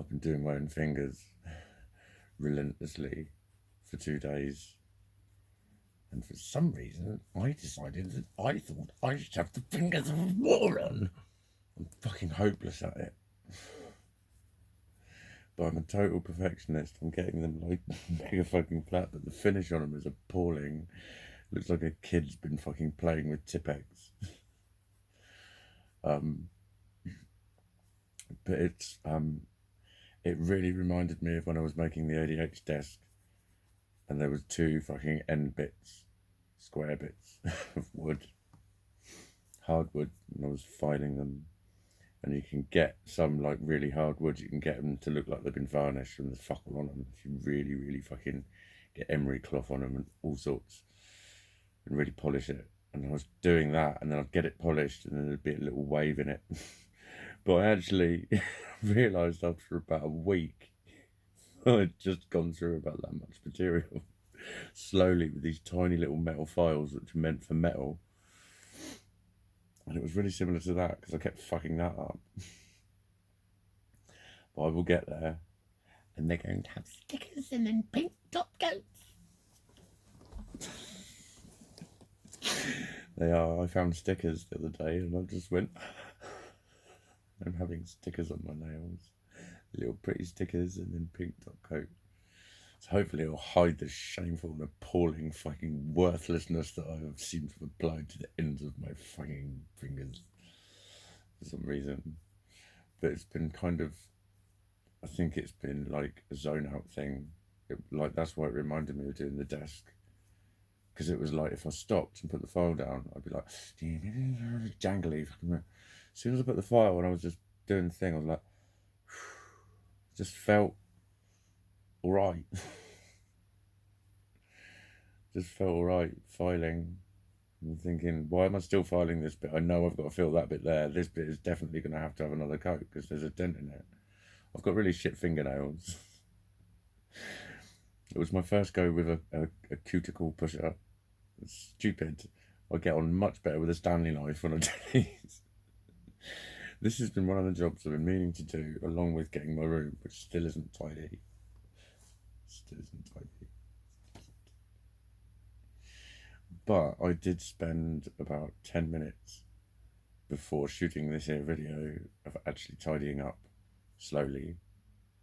I've been doing my own fingers relentlessly for 2 days. And for some reason, I decided that I thought I should have the fingers of a moron. I'm fucking hopeless at it. But I'm a total perfectionist. I'm getting them like mega fucking flat, but the finish on them is appalling. Looks like a kid's been fucking playing with Tipex. But it really reminded me of when I was making the ADH desk, and there was 2 fucking end bits, square bits of wood, hardwood, and I was filing them. And you can get some like really hard wood, you can get them to look like they've been varnished from the fuckle on them if you really, really fucking get emery cloth on them and all sorts, and really polish it. And I was doing that, and then I'd get it polished, and then there'd be a little wave in it. But I actually realised after about a week I'd just gone through about that much material slowly with these tiny little metal files which are meant for metal. And it was really similar to that because I kept fucking that up. But I will get there. And they're going to have stickers and then pink top coats. They are. I found stickers the other day and I just went, I'm having stickers on my nails. Little pretty stickers and then pink top coat. So hopefully it'll hide the shameful and appalling fucking worthlessness that I have seemed to have applied to the ends of my fucking fingers for some reason. But it's been kind of, I think it's been like a zone out thing. Like that's why it reminded me of doing the desk. Because it was like if I stopped and put the file down, I'd be like, jangly. As soon as I put the file and I was just doing the thing, I was like, just felt alright. Just felt alright filing. I'm thinking, why am I still filing this bit? I know I've got to fill that bit there. This bit is definitely going to have another coat because there's a dent in it. I've got really shit fingernails. It was my first go with a cuticle pusher. It's stupid. I get on much better with a Stanley knife when I do these. This has been one of the jobs I've been meaning to do, along with getting my room, which still isn't tidy. But I did spend about 10 minutes before shooting this here video of actually tidying up slowly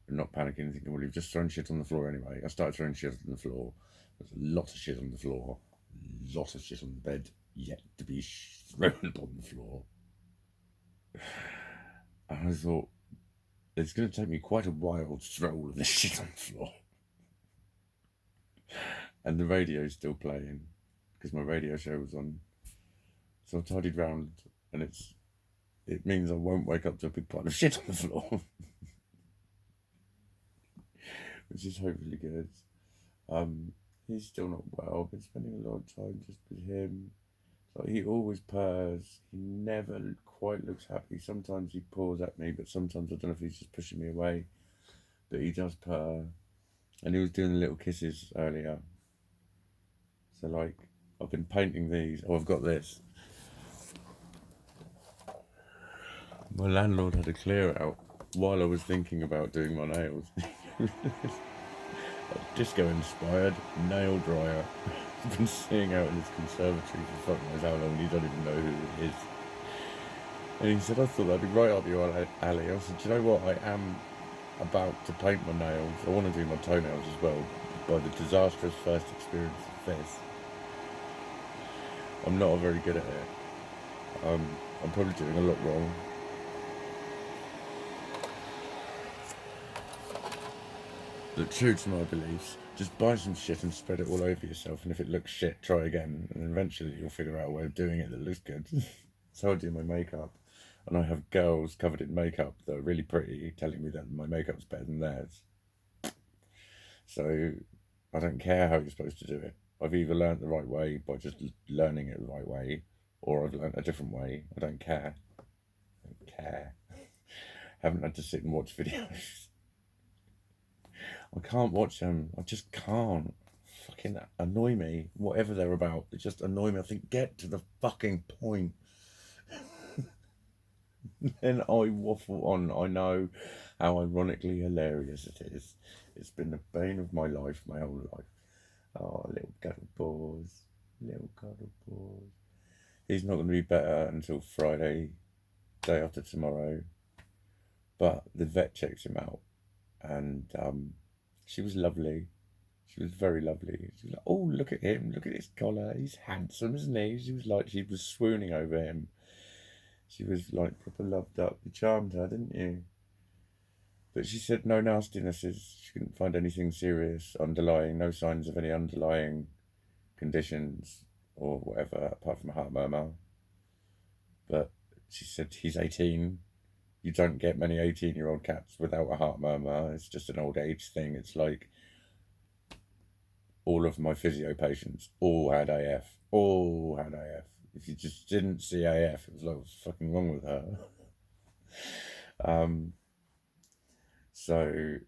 and not panicking, thinking, well, you've just thrown shit on the floor anyway. I started throwing shit on the floor. There's a lot of shit on the floor, a lot of shit on the bed yet to be thrown upon the floor. And I thought, it's going to take me quite a while to throw all of this shit on the floor. And the radio's still playing because my radio show was on. So I tidied round, and it means I won't wake up to a big pile of shit on the floor. Which is hopefully good. He's still not well. I've been spending a lot of time just with him. Like, he always purrs. He never quite looks happy. Sometimes he paws at me, but sometimes I don't know if he's just pushing me away. But he does purr. And he was doing the little kisses earlier. So like, I've been painting these. Oh, I've got this. My landlord had a clear out while I was thinking about doing my nails. A disco-inspired nail dryer. I've been seeing out in his conservatory for fuck knows how long, and you don't even know who it is. And he said, I thought that'd be right up your alley. I said, do you know what? I am about to paint my nails. I want to do my toenails as well. By the disastrous first experience of this, I'm not very good at it. I'm probably doing a lot wrong. But true to my beliefs, just buy some shit and spread it all over yourself, and if it looks shit, try again, and eventually you'll figure out a way of doing it that looks good. So I do my makeup, and I have girls covered in makeup that are really pretty telling me that my makeup's better than theirs. So I don't care how you're supposed to do it. I've either learnt the right way by just learning it the right way, or I've learnt a different way. I don't care. Haven't had to sit and watch videos. I can't watch them. I just can't. Fucking annoy me. Whatever they're about, they just annoy me. I think, get to the fucking point. And I waffle on. I know how ironically hilarious it is. It's been the bane of my life, my whole life. Oh, little cuddle paws. Little cuddle paws. He's not going to be better until Friday, day after tomorrow. But the vet checks him out, and she was lovely. She was very lovely. She was like, "Oh, look at him! Look at his collar. He's handsome, isn't he?" She was swooning over him. She was like proper loved up. You charmed her, didn't you? But she said no nastinesses. She couldn't find anything serious underlying, no signs of any underlying conditions or whatever, apart from a heart murmur. But she said he's 18. You don't get many 18-year-old cats without a heart murmur. It's just an old age thing. It's like all of my physio patients all had AF. All had AF. If you just didn't see AF, it was like, what's fucking wrong with her? So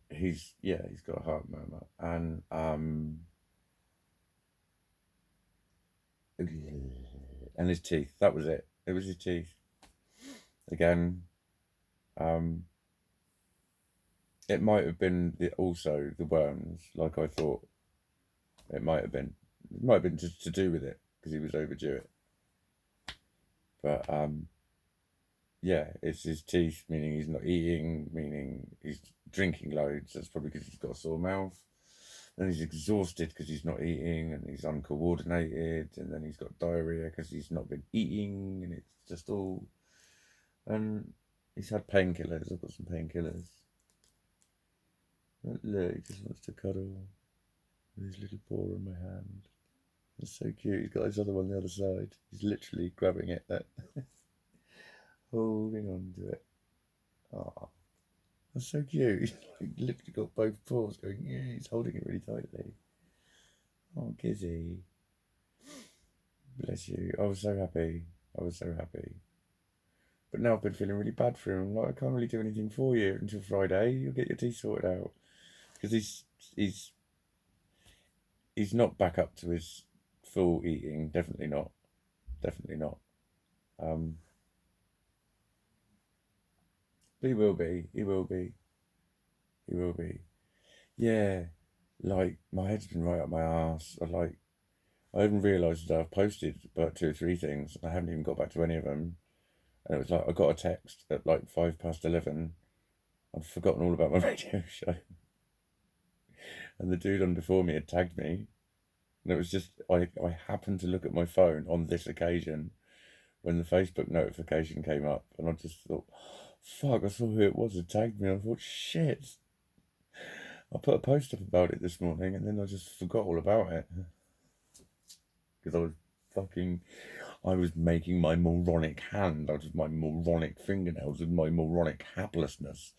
he's got a heart murmur. And his teeth. That was it. It was his teeth. Again, it might have been also the worms, like I thought. It might have been. It might have been just to do with it because he was overdue it. But yeah, it's his teeth, meaning he's not eating, meaning he's drinking loads. That's probably because he's got a sore mouth. Then he's exhausted because he's not eating, and he's uncoordinated, and then he's got diarrhea because he's not been eating, and it's just all. And he's had painkillers. I've got some painkillers. Look, he just wants to cuddle with his little paw on my hand. It's so cute. He's got his other one on the other side. He's literally grabbing it, holding on to it. Oh, that's so cute. He's like literally got both paws going. Yeah, he's holding it really tightly. Oh, Kizzy. Bless you. I was so happy. I was so happy. But now I've been feeling really bad for him. Like, I can't really do anything for you until Friday. You'll get your teeth sorted out. Because he's not back up to his full eating. Definitely not. Definitely not. But he will be. He will be. He will be. Yeah. Like, my head's been right up my arse. I haven't realised that I've posted about 2 or 3 things. I haven't even got back to any of them. And it was like, I got a text at like 11:05. I'd forgotten all about my radio show. And the dude on before me had tagged me. And it was just, I happened to look at my phone on this occasion when the Facebook notification came up. And I just thought, fuck, I saw who it was that tagged me. I thought, shit. I put a post up about it this morning and then I just forgot all about it. Because I was making my moronic hand out of my moronic fingernails with my moronic haplessness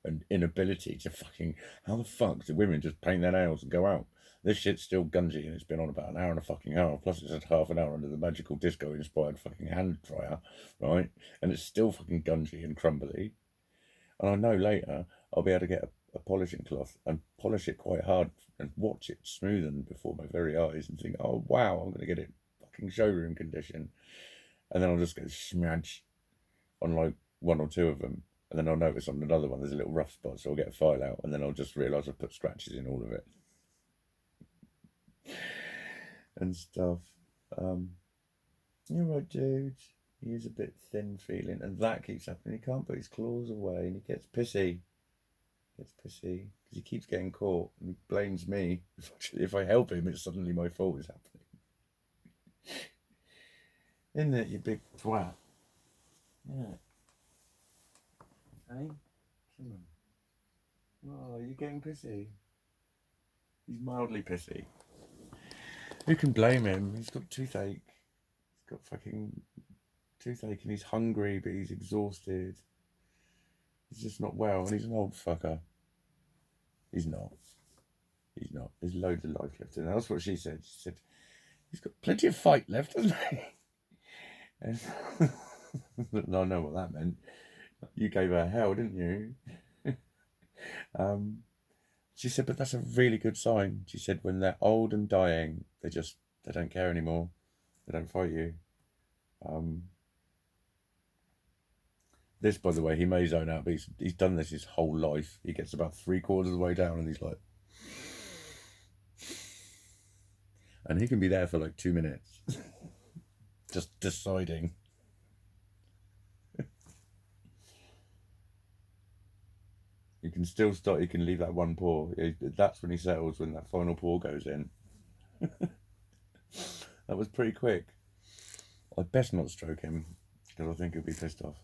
and inability to how the fuck do women just paint their nails and go out? This shit's still gungy and it's been on about an hour and a fucking hour, plus it's had half an hour under the magical disco inspired fucking hand dryer, right? And it's still fucking gungy and crumbly. And I know later I'll be able to get a polishing cloth and polish it quite hard and watch it smoothen before my very eyes and think, oh wow, I'm gonna get it fucking showroom condition. And then I'll just go smudge on like 1 or 2 of them. And then I'll notice on another one there's a little rough spot, so I'll get a file out, and then I'll just realise I've put scratches in all of it. And stuff. You're right, dude. He is a bit thin feeling, and that keeps happening. He can't put his claws away, and he gets pissy. Because he keeps getting caught, and he blames me. If I help him, it's suddenly my fault is happening. Isn't it, you big twat? Yeah. Hey, come on. Oh, you're getting pissy. He's mildly pissy. Who can blame him? He's got toothache. He's got fucking toothache and he's hungry, but he's exhausted. He's just not well, and he's an old fucker. He's not. He's not. There's loads of life left in him. That's what she said. She said, he's got plenty of fight left, hasn't he? And I know what that meant. You gave her hell, didn't you? She said, but that's a really good sign. She said, when they're old and dying, they don't care anymore. They don't fight you. This, by the way, he may zone out, but he's done this his whole life. He gets about 3/4 of the way down and he's like... And he can be there for like 2 minutes. Just deciding. You can still start, you can leave that one pour. That's when he settles, when that final pour goes in. That was pretty quick. I'd best not stroke him, because I think he'll be pissed off.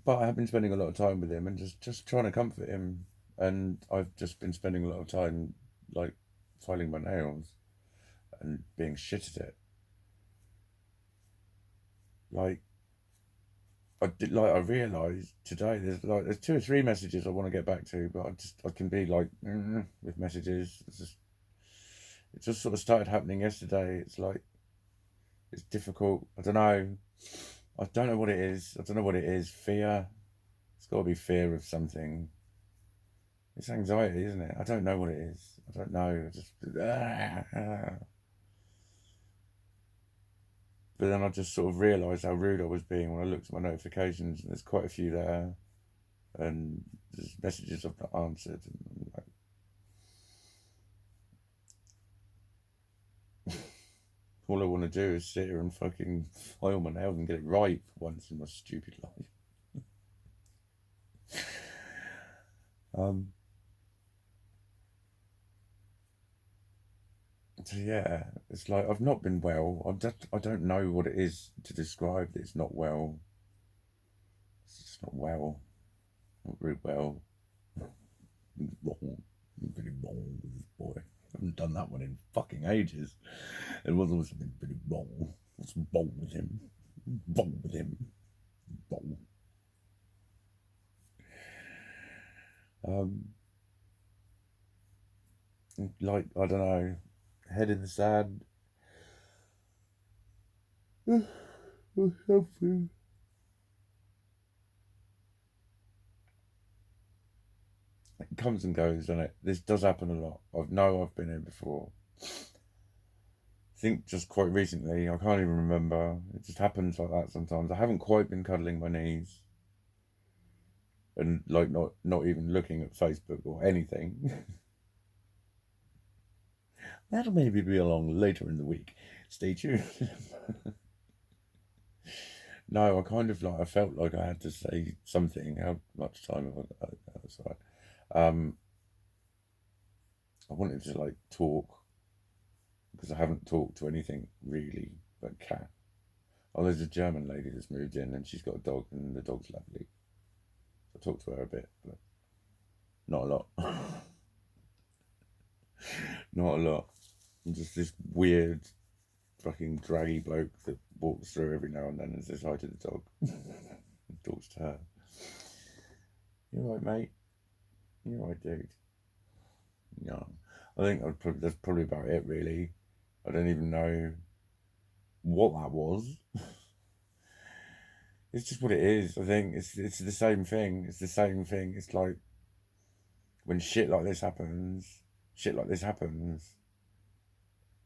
But I have been spending a lot of time with him and just trying to comfort him. And I've just been spending a lot of time, like, filing my nails and being shit at it. I realised today there's 2 or 3 messages I want to get back to, but I can be like with messages. It just sort of started happening yesterday. It's like, it's difficult. I don't know what it is. Fear. It's got to be fear of something. It's anxiety, isn't it? I don't know what it is. I don't know. But then I just sort of realised how rude I was being when I looked at my notifications, and there's quite a few there, and there's messages I've not answered. And all I want to do is sit here and fucking file my nails and get it right for once in my stupid life. So yeah, it's like I've not been well. I don't know what it is to describe that it's not well. It's just not well. Not very well. Wrong. I'm pretty wrong with this boy. I haven't done that one in fucking ages. It was always been pretty wrong. What's wrong with him? Wrong with him? Wrong. Like, I don't know, head in the sand. Or something. It comes and goes, doesn't it? This does happen a lot. I've been here before. I think just quite recently, I can't even remember. It just happens like that sometimes. I haven't quite been cuddling my knees. And like not even looking at Facebook or anything. That'll maybe be along later in the week. Stay tuned. No, I felt like I had to say something. How much time have I got? That's right. I wanted to like talk, because I haven't talked to anything really but cat. Oh, there's a German lady that's moved in and she's got a dog, and the dog's lovely. I talked to her a bit, but not a lot. Not a lot. I'm just this weird fucking draggy bloke that walks through every now and then and says hi to the dog. And talks to her. You alright, mate? You alright, dude? No. I think that's probably about it, really. I don't even know what that was. It's just what it is. I think it's the same thing. It's the same thing. It's like when shit like this happens,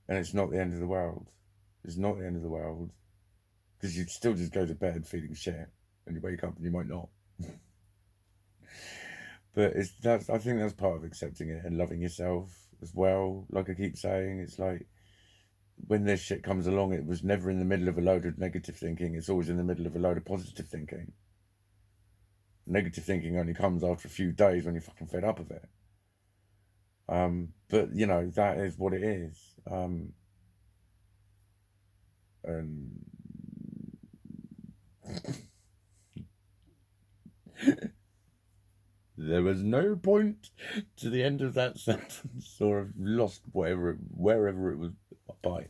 and it's not the end of the world. It's not the end of the world, because you'd still just go to bed feeling shit, and you wake up and you might not. But I think that's part of accepting it and loving yourself as well. Like I keep saying, it's like when this shit comes along, it was never in the middle of a load of negative thinking. It's always in the middle of a load of positive thinking. Negative thinking only comes after a few days when you're fucking fed up of it. But you know, that is what it is. And there was no point to the end of that sentence, or I've lost wherever it was. Bye.